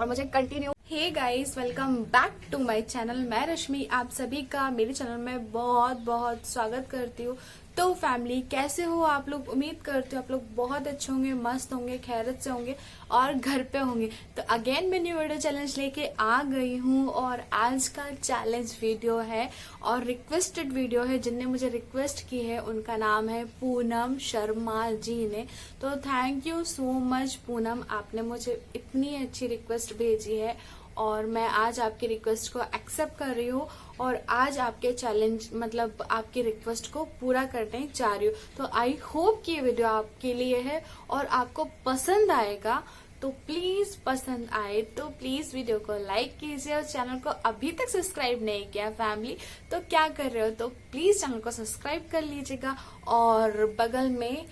और मुझे continue. Hey guys, welcome back to my channel. मैं रश्मि आप सभी का मेरे चैनल में बहुत बहुत स्वागत करती हूँ। तो फैमिली, कैसे हो आप लोग? उम्मीद करती हूँ आप लोग बहुत अच्छे होंगे, मस्त होंगे, खैरियत से होंगे और घर पे होंगे। तो अगेन मैं न्यू वीडियो चैलेंज लेके आ गई हूँ और आज का चैलेंज वीडियो है और रिक्वेस्टेड वीडियो है। जिनने मुझे रिक्वेस्ट की है उनका नाम है पूनम शर्मा जी ने। तो thank you so much Poonam, आपने मुझे इतनी अच्छी रिक्वेस्ट भेजी है और मैं आज आपकी रिक्वेस्ट को एक्सेप्ट कर रही हूँ और आज आपके चैलेंज मतलब आपकी रिक्वेस्ट को पूरा करने जा रही हूँ। तो आई होप कि ये वीडियो आपके लिए है और आपको पसंद आएगा। तो प्लीज पसंद आए तो प्लीज वीडियो को लाइक कीजिए और चैनल को अभी तक सब्सक्राइब नहीं किया फैमिली तो क्या कर रहे हो, तो प्लीज चैनल को सब्सक्राइब कर लीजिएगा और बगल में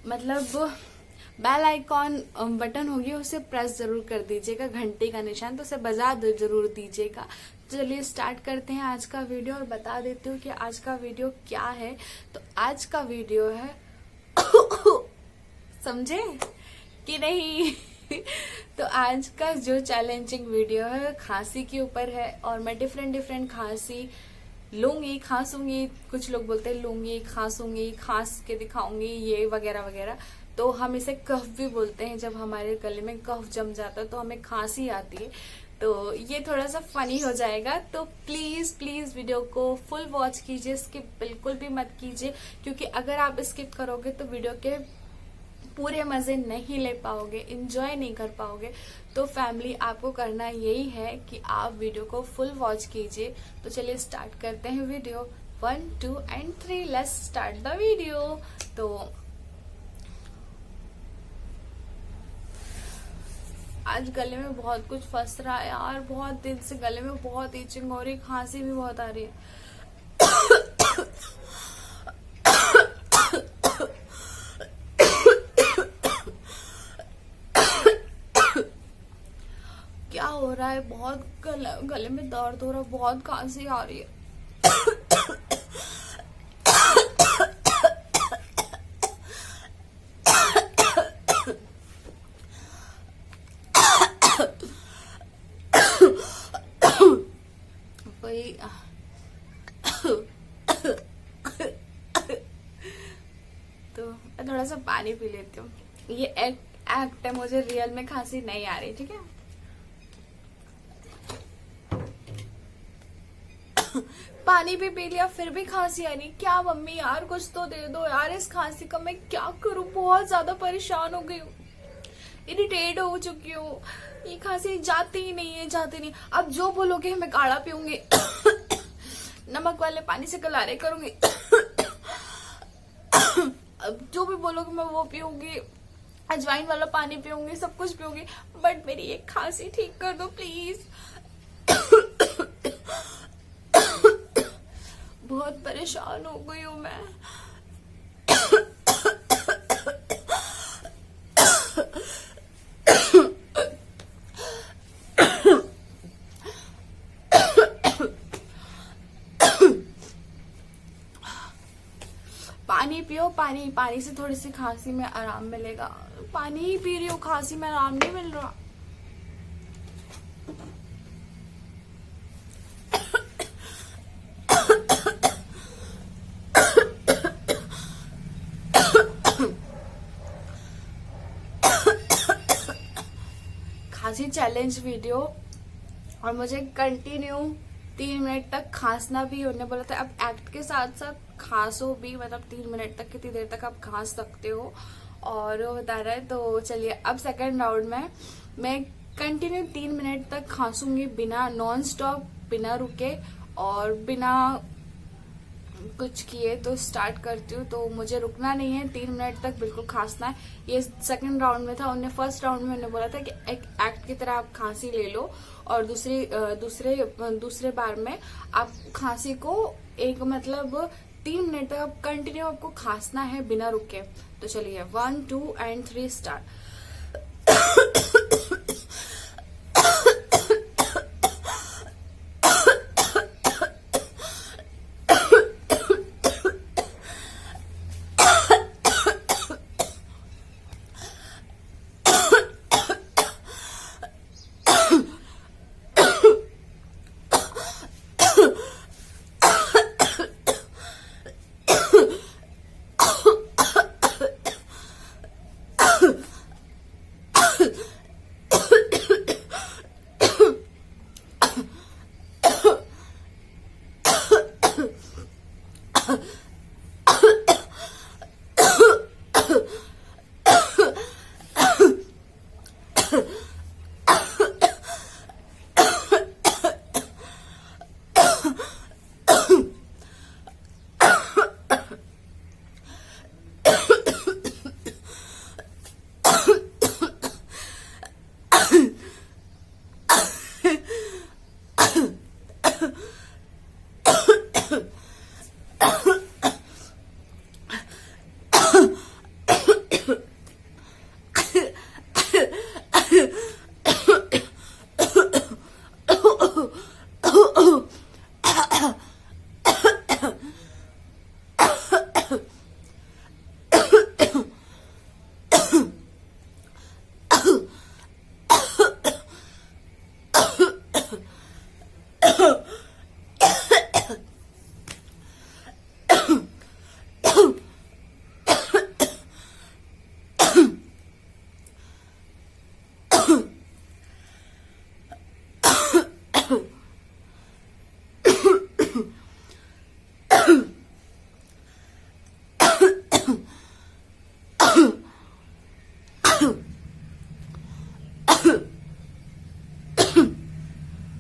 मतलब बेल आइकॉन बटन होगी उसे प्रेस जरूर कर दीजिएगा, घंटे का निशान, तो उसे बजा जरूर दीजिएगा। चलिए स्टार्ट करते हैं आज का वीडियो और बता देती हूँ कि आज का वीडियो क्या है। तो आज का वीडियो है समझे कि नहीं? तो आज का जो चैलेंजिंग वीडियो है खांसी के ऊपर है और मैं डिफरेंट खांसी लूंगी, खांसूंगी, कुछ लोग बोलते हैं लूंगी, खांसूंगी, खांस के दिखाऊंगी, ये वगैरह वगैरह। तो हम इसे कफ भी बोलते हैं। जब हमारे गले में कफ जम जाता है तो हमें खांसी आती है। तो ये थोड़ा सा फनी हो जाएगा। तो प्लीज प्लीज वीडियो को फुल वॉच कीजिए, स्किप बिल्कुल भी मत कीजिए, क्योंकि अगर आप स्किप करोगे तो वीडियो के पूरे मजे नहीं ले पाओगे, एंजॉय नहीं कर पाओगे। तो फैमिली, आपको करना यही है कि आप वीडियो को फुल वॉच कीजिए। तो चलिए स्टार्ट करते हैं video. 1 2 and 3 let's start the video. तो आज गले में बहुत कुछ फंस रहा है यार, बहुत दिन से गले में बहुत ईचिंग हो रही, खांसी भी बहुत आ रही है। क्या हो रहा है? बहुत गले में दर्द हो रहा है, बहुत खांसी आ रही है। तो मैं थोड़ा सा पानी पी लेती हूँ। ये एक्ट है, मुझे रियल में खांसी नहीं आ रही, ठीक है? पानी भी पी लिया फिर भी खांसी आ रही। क्या मम्मी यार, कुछ तो दे दो यार, इस खांसी का मैं क्या करूं? बहुत ज्यादा परेशान हो गई हूँ, इरिटेट हो चुकी हूँ। ये खांसी जाती ही नहीं है, जाती नहीं। अब जो बोलोगे मैं काढ़ा पीऊंगी, नमक वाले पानी से गलारे करूंगी, अब जो भी बोलोगे मैं वो पीऊंगी, अजवाइन वाला पानी पीऊंगी, सब कुछ पीऊंगी, बट मेरी एक खांसी ठीक कर दो प्लीज। बहुत परेशान हो गई हूँ मैं। पानी पियो, पानी से थोड़ी सी खांसी में आराम मिलेगा। पानी ही पी रही हूँ, खांसी में आराम नहीं मिल रहा। खांसी चैलेंज वीडियो और मुझे कंटिन्यू 3 मिनट तक खांसना भी उन्होंने बोला था। अब एक्ट के साथ साथ खांसो भी, मतलब 3 मिनट तक, कितनी देर तक आप खांस सकते हो और वो बता रहा है। तो चलिए अब सेकंड राउंड में मैं कंटिन्यू 3 मिनट तक खांसूंगी, बिना नॉन स्टॉप, बिना रुके और बिना कुछ किए। तो स्टार्ट करती हूँ। तो मुझे रुकना नहीं है, 3 मिनट तक बिल्कुल खांसना है। ये सेकंड राउंड में था। उन्हें फर्स्ट राउंड में उन्हें बोला था कि एक एक्ट की तरह आप खांसी ले लो और दूसरे बार में आप खांसी को एक मतलब 3 मिनट तक आप कंटिन्यू आपको खांसना है बिना रुके। तो चलिए 1 2 and 3 start.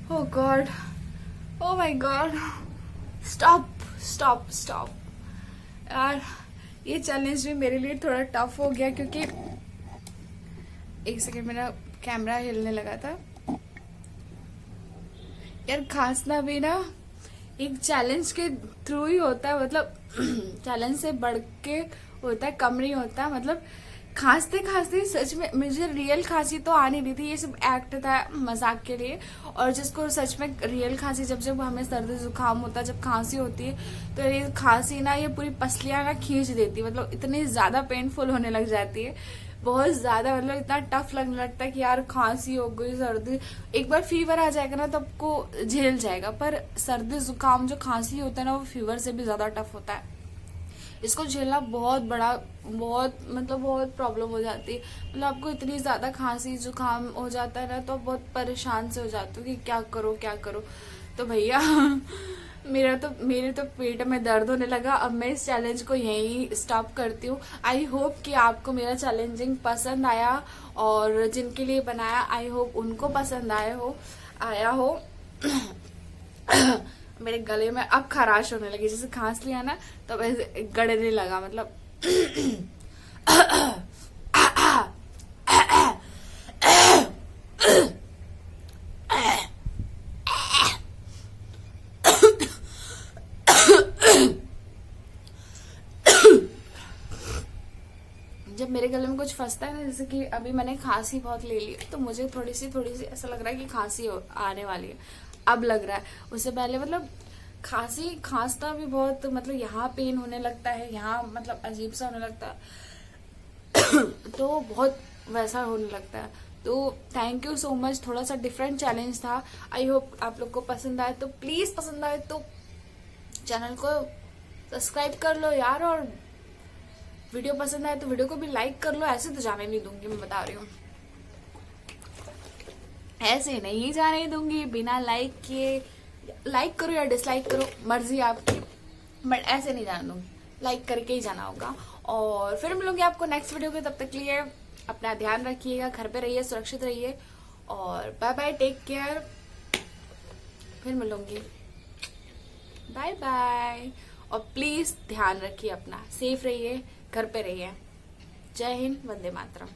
Oh God. Oh my God. Stop. Stop. Stop. यार ये चैलेंज भी मेरे लिए थोड़ा टफ हो गया क्योंकि एक सेकंड मेरा कैमरा हिलने लगा था। यार खांसना भी ना एक चैलेंज के थ्रू ही होता है, मतलब चैलेंज से बढ़ के होता है, कम नहीं होता। मतलब खांसते खांसते सच में मुझे रियल खांसी तो आ नहीं रही थी, ये सब एक्ट था मजाक के लिए। और जिसको सच में रियल खांसी, जब हमें सर्दी जुकाम होता है, जब खांसी होती है तो ये खांसी ना ये पूरी पसलियां ना खींच देती है, मतलब इतनी ज्यादा पेनफुल होने लग जाती है, बहुत ज्यादा। मतलब इतना टफ लगने लगता है कि यार खांसी हो गई, सर्दी, एक बार फीवर आ जाएगा ना तो आपको झेल जाएगा, पर सर्दी जुकाम जो खांसी होता है ना वो फीवर से भी ज्यादा टफ होता है। इसको झेलना बहुत प्रॉब्लम हो जाती है। मतलब आपको इतनी ज्यादा खांसी जुकाम हो जाता है ना तो बहुत परेशान से हो जाते हो कि क्या करो। तो भैया मेरे तो पेट में दर्द होने लगा। अब मैं इस चैलेंज को यहीं स्टॉप करती हूँ। आई होप कि आपको मेरा चैलेंजिंग पसंद आया, और जिनके लिए बनाया आई होप उनको पसंद आया हो। मेरे गले में अब खराश होने लगी, जैसे खांस लिया ना तो ऐसे गड़ने लगा, मतलब जब मेरे गले में कुछ फंसता है ना, जैसे कि अभी मैंने खांसी बहुत ले ली तो मुझे थोड़ी सी ऐसा लग रहा है कि खांसी आने वाली है, अब लग रहा है। उससे पहले मतलब खांसता भी बहुत, मतलब यहाँ पेन होने लगता है, यहाँ मतलब अजीब सा होने लगता है तो बहुत वैसा होने लगता है। तो थैंक यू सो मच, थोड़ा सा डिफरेंट चैलेंज था। आई होप आप लोग को पसंद आए, तो प्लीज पसंद आए तो चैनल को सब्सक्राइब कर लो यार, और वीडियो पसंद आए तो वीडियो को भी लाइक कर लो। ऐसे तो जाने नहीं दूंगी, मैं बता रही हूँ, ऐसे नहीं जाने दूंगी बिना लाइक किए। लाइक करो या डिसलाइक करो, मर्जी आपकी, बट ऐसे नहीं जाने दूंगी, लाइक करके ही जाना होगा। और फिर मिलूंगी आपको नेक्स्ट वीडियो में, तब तक के लिए अपना ध्यान रखिएगा, घर पे रहिए, सुरक्षित रहिए, और बाय बाय, टेक केयर। फिर मिलूंगी, बाय बाय। और प्लीज ध्यान रखिए अपना, सेफ रहिए, घर पे रहिए। जय हिंद, वंदे मातरम।